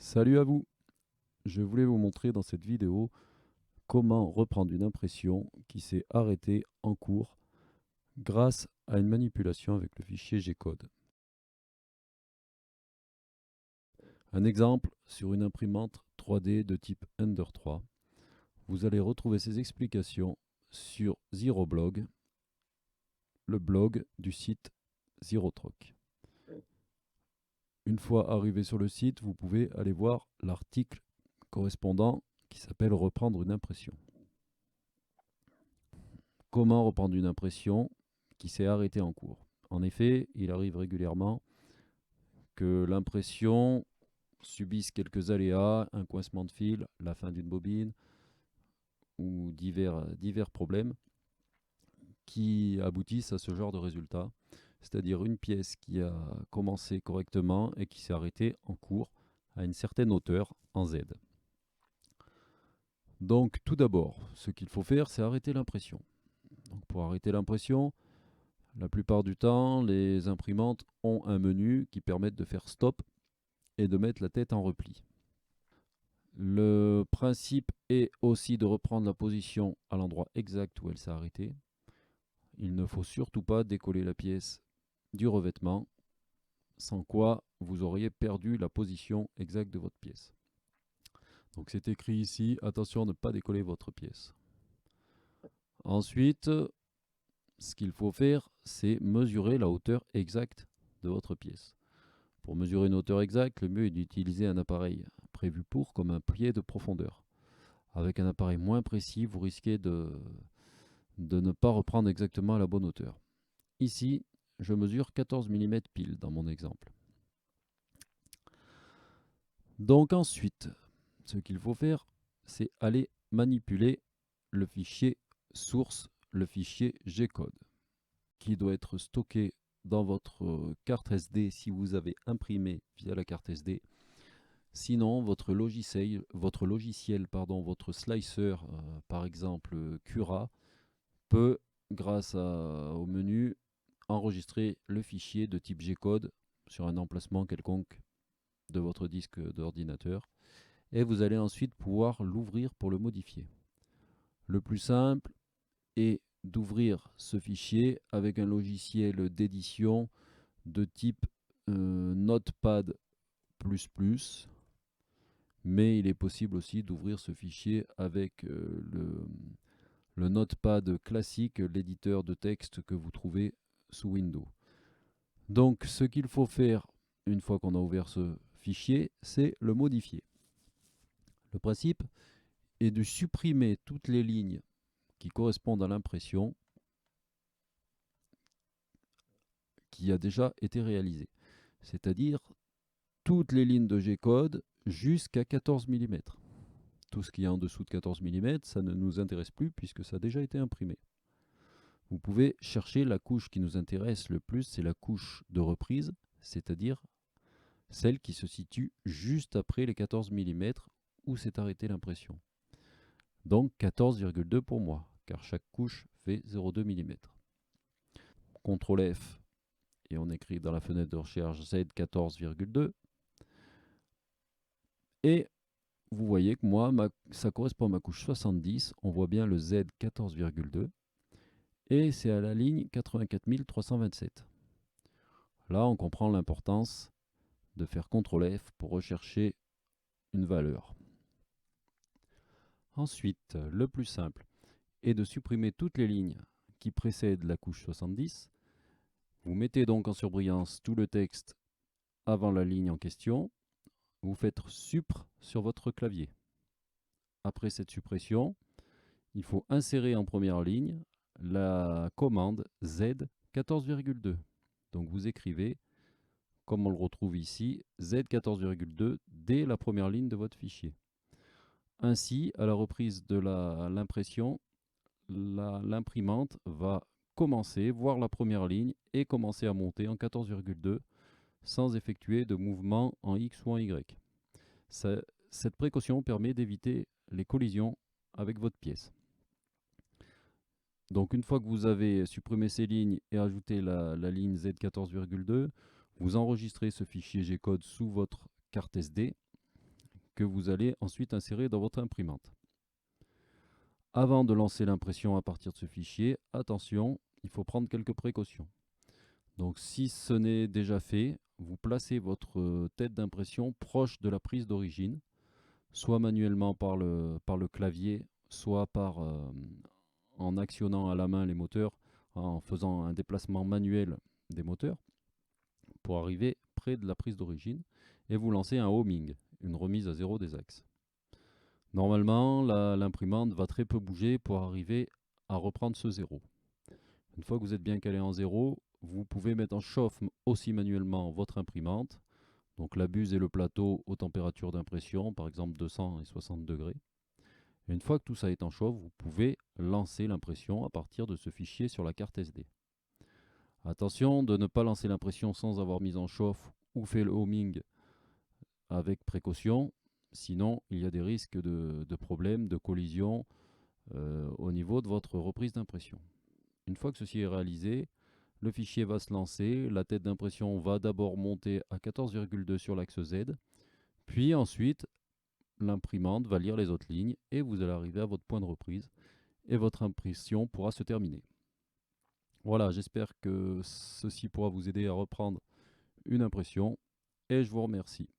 Salut à vous! Je voulais vous montrer dans cette vidéo comment reprendre une impression qui s'est arrêtée en cours grâce à une manipulation avec le fichier G-code. Un exemple sur une imprimante 3D de type Ender 3. Vous allez retrouver ces explications sur ZeroBlog, le blog du site ZeroTroc. Une fois arrivé sur le site, vous pouvez aller voir l'article correspondant qui s'appelle Reprendre une impression. Comment reprendre une impression qui s'est arrêtée en cours? En effet, il arrive régulièrement que l'impression subisse quelques aléas, un coincement de fil, la fin d'une bobine ou divers problèmes qui aboutissent à ce genre de résultat, c'est-à-dire une pièce qui a commencé correctement et qui s'est arrêtée en cours à une certaine hauteur en Z. Donc tout d'abord, ce qu'il faut faire, c'est arrêter l'impression. Donc pour arrêter l'impression, la plupart du temps, les imprimantes ont un menu qui permet de faire stop et de mettre la tête en repli. Le principe est aussi de reprendre la position à l'endroit exact où elle s'est arrêtée. Il ne faut surtout pas décoller la pièce du revêtement, sans quoi vous auriez perdu la position exacte de votre pièce. Donc c'est écrit ici, attention à ne pas décoller votre pièce. Ensuite, ce qu'il faut faire, c'est mesurer la hauteur exacte de votre pièce. Pour mesurer une hauteur exacte, le mieux est d'utiliser un appareil prévu pour, comme un pied de profondeur. Avec un appareil moins précis, vous risquez de ne pas reprendre exactement à la bonne hauteur. Ici, je mesure 14 mm pile dans mon exemple. Donc ensuite, ce qu'il faut faire, c'est aller manipuler le fichier source, le fichier G-code, qui doit être stocké dans votre carte SD si vous avez imprimé via la carte SD. Sinon, votre logiciel, votre slicer, par exemple Cura, peut, grâce au menu, enregistrer le fichier de type G-code sur un emplacement quelconque de votre disque d'ordinateur. Et vous allez ensuite pouvoir l'ouvrir pour le modifier. Le plus simple est d'ouvrir ce fichier avec un logiciel d'édition de type Notepad++, mais il est possible aussi d'ouvrir ce fichier avec le Notepad classique, l'éditeur de texte que vous trouvez sous Windows. Donc ce qu'il faut faire une fois qu'on a ouvert ce fichier, c'est le modifier. Le principe est de supprimer toutes les lignes qui correspondent à l'impression qui a déjà été réalisée, c'est-à-dire toutes les lignes de G-code jusqu'à 14 mm. Tout ce qui est en dessous de 14 mm, ça ne nous intéresse plus puisque ça a déjà été imprimé. Vous pouvez chercher la couche qui nous intéresse le plus, c'est la couche de reprise, c'est-à-dire celle qui se situe juste après les 14 mm où s'est arrêtée l'impression. Donc 14,2 pour moi, car chaque couche fait 0,2 mm. CTRL F et on écrit dans la fenêtre de recherche Z14,2. Et vous voyez que moi, ça correspond à ma couche 70. On voit bien le Z14,2. Et c'est à la ligne 84 327. Là, on comprend l'importance de faire CTRL F pour rechercher une valeur. Ensuite, le plus simple est de supprimer toutes les lignes qui précèdent la couche 70. Vous mettez donc en surbrillance tout le texte avant la ligne en question. Vous faites Supr sur votre clavier. Après cette suppression, il faut insérer en première ligne la commande Z14,2. Donc vous écrivez, comme on le retrouve ici, Z14,2 dès la première ligne de votre fichier. Ainsi, à la reprise de l'impression, l'imprimante va commencer, voir la première ligne et commencer à monter en 14,2 sans effectuer de mouvement en X ou en Y. Cette précaution permet d'éviter les collisions avec votre pièce. Donc une fois que vous avez supprimé ces lignes et ajouté la ligne Z14,2, vous enregistrez ce fichier G-code sous votre carte SD que vous allez ensuite insérer dans votre imprimante. Avant de lancer l'impression à partir de ce fichier, attention, il faut prendre quelques précautions. Donc si ce n'est déjà fait, vous placez votre tête d'impression proche de la prise d'origine, soit manuellement par le clavier, soit en actionnant à la main les moteurs, en faisant un déplacement manuel des moteurs pour arriver près de la prise d'origine, et vous lancez un homing, une remise à zéro des axes. Normalement, l'imprimante va très peu bouger pour arriver à reprendre ce zéro. Une fois que vous êtes bien calé en zéro, vous pouvez mettre en chauffe aussi manuellement votre imprimante, donc la buse et le plateau aux températures d'impression, par exemple 200 et 60 degrés. Et une fois que tout ça est en chauffe, vous pouvez lancer l'impression à partir de ce fichier sur la carte SD. Attention de ne pas lancer l'impression sans avoir mis en chauffe ou fait le homing avec précaution, sinon il y a des risques de problèmes, de collision au niveau de votre reprise d'impression. Une fois que ceci est réalisé, le fichier va se lancer, la tête d'impression va d'abord monter à 14,2 sur l'axe Z, puis ensuite l'imprimante va lire les autres lignes et vous allez arriver à votre point de reprise et votre impression pourra se terminer. Voilà, j'espère que ceci pourra vous aider à reprendre une impression et je vous remercie.